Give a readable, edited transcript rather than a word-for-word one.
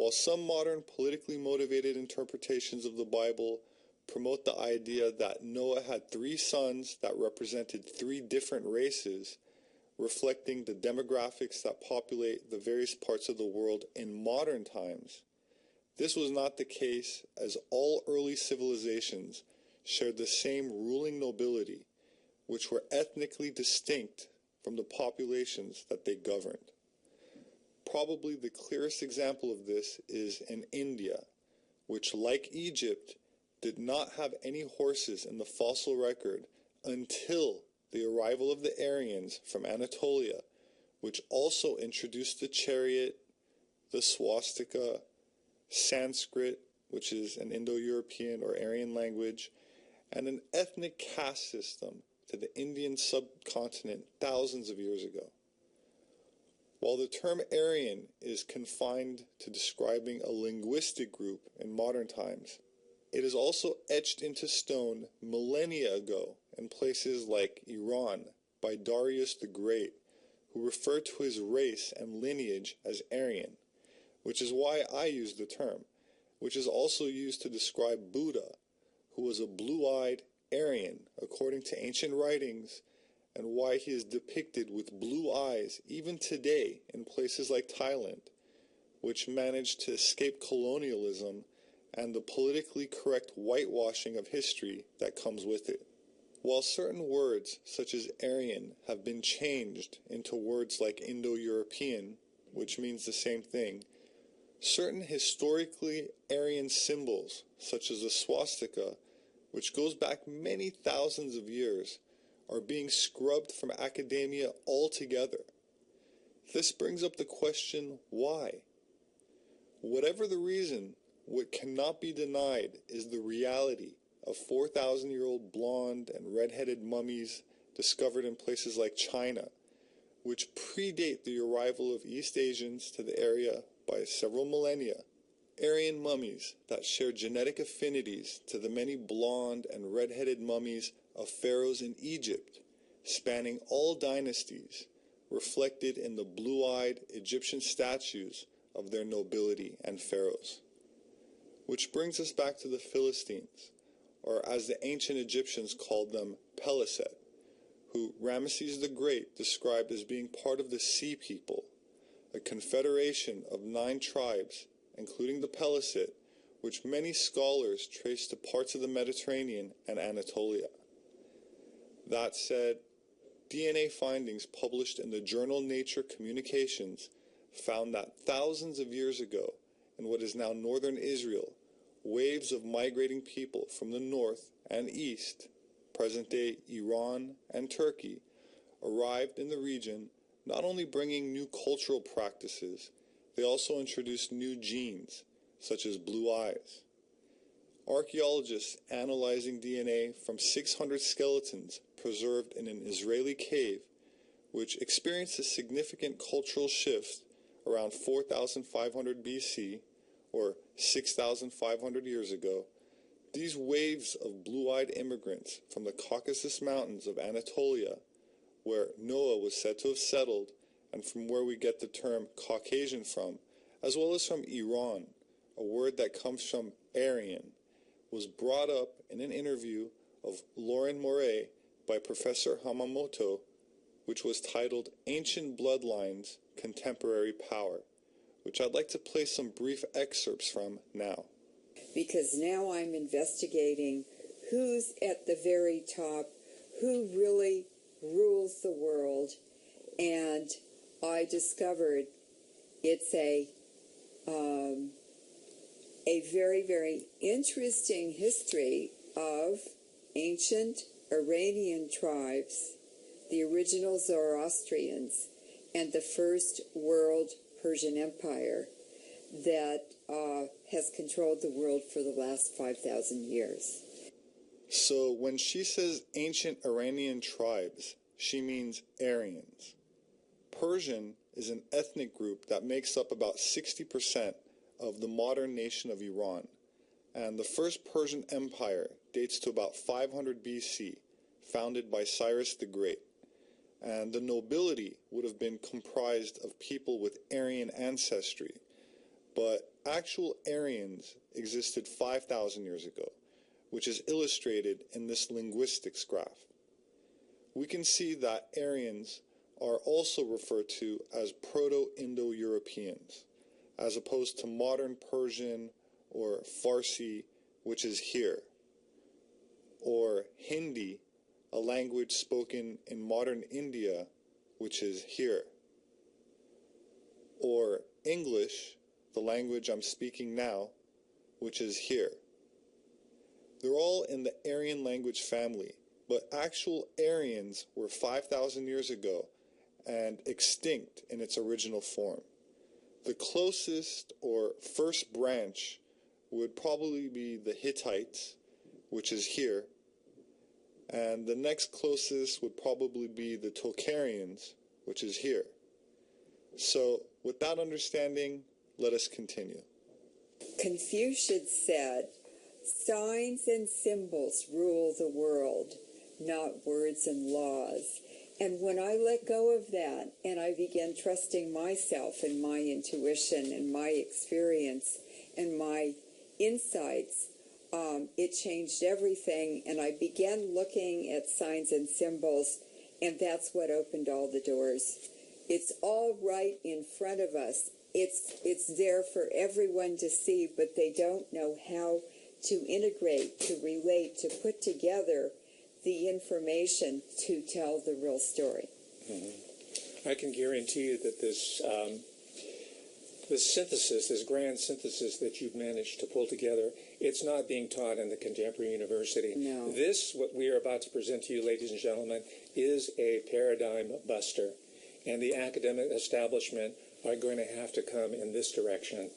While some modern politically motivated interpretations of the Bible promote the idea that Noah had 3 sons that represented 3 different races, reflecting the demographics that populate the various parts of the world in modern times, this was not the case, as all early civilizations shared the same ruling nobility, which were ethnically distinct from the populations that they governed. Probably the clearest example of this is in India, which, like Egypt, did not have any horses in the fossil record until the arrival of the Aryans from Anatolia, which also introduced the chariot, the swastika, Sanskrit, which is an Indo-European or Aryan language, and an ethnic caste system to the Indian subcontinent thousands of years ago. While the term Aryan is confined to describing a linguistic group in modern times, it is also etched into stone millennia ago in places like Iran by Darius the Great, who referred to his race and lineage as Aryan, which is why I use the term, which is also used to describe Buddha, who was a blue-eyed Aryan according to ancient writings, and why he is depicted with blue eyes even today in places like Thailand, which managed to escape colonialism and the politically correct whitewashing of history that comes with it. While certain words, such as Aryan, have been changed into words like Indo-European, which means the same thing, certain historically Aryan symbols, such as the swastika, which goes back many thousands of years, are being scrubbed from academia altogether. This brings up the question, why? Whatever the reason, what cannot be denied is the reality of 4,000-year-old blonde and red-headed mummies discovered in places like China, which predate the arrival of East Asians to the area by several millennia. Aryan mummies that share genetic affinities to the many blonde and red-headed mummies of pharaohs in Egypt, spanning all dynasties, reflected in the blue-eyed Egyptian statues of their nobility and pharaohs. Which brings us back to the Philistines, or as the ancient Egyptians called them, Peliset, who Ramesses the Great described as being part of the Sea People, a confederation of 9 tribes, including the Peliset, which many scholars trace to parts of the Mediterranean and Anatolia. That said, DNA findings published in the journal Nature Communications found that thousands of years ago, in what is now northern Israel, waves of migrating people from the north and east, present-day Iran and Turkey, arrived in the region, not only bringing new cultural practices, they also introduced new genes, such as blue eyes. Archaeologists analyzing DNA from 600 skeletons preserved in an Israeli cave, which experienced a significant cultural shift around 4,500 BC, or 6,500 years ago, these waves of blue-eyed immigrants from the Caucasus Mountains of Anatolia, where Noah was said to have settled, and from where we get the term Caucasian from, as well as from Iran, a word that comes from Aryan, was brought up in an interview of Lauren Moret by Professor Hamamoto, which was titled Ancient Bloodlines, Contemporary Power, which I'd like to play some brief excerpts from now. Because now I'm investigating who's at the very top, who really rules the world, and I discovered it's a very, very interesting history of ancient Iranian tribes, the original Zoroastrians, and the First World Persian Empire that has controlled the world for the last 5,000 years. So when she says ancient Iranian tribes, she means Aryans. Persian is an ethnic group that makes up about 60% of the modern nation of Iran, and the first Persian Empire dates to about 500 BC, founded by Cyrus the Great. And the nobility would have been comprised of people with Aryan ancestry, but actual Aryans existed 5,000 years ago, which is illustrated in this linguistics graph. We can see that Aryans are also referred to as Proto-Indo-Europeans, as opposed to modern Persian or Farsi, which is here, or Hindi, a language spoken in modern India, which is here, or English, the language I'm speaking now, which is here. They're all in the Aryan language family, but actual Aryans were 5,000 years ago and extinct in its original form. The closest or first branch would probably be the Hittites, which is here, and the next closest would probably be the Tocharians, which is here. So, with that understanding, let us continue. Confucius said, "Signs and symbols rule the world, not words and laws." And when I let go of that and I began trusting myself and my intuition and my experience and my insights, it changed everything, and I began looking at signs and symbols, and that's what opened all the doors. It's all right in front of us. It's there for everyone to see, but they don't know how to integrate, to relate, to put together the information to tell the real story. Mm-hmm. I can guarantee you that this synthesis, this grand synthesis that you've managed to pull together, it's not being taught in the contemporary university. No. This, what we are about to present to you, ladies and gentlemen, is a paradigm buster. And the academic establishment are going to have to come in this direction.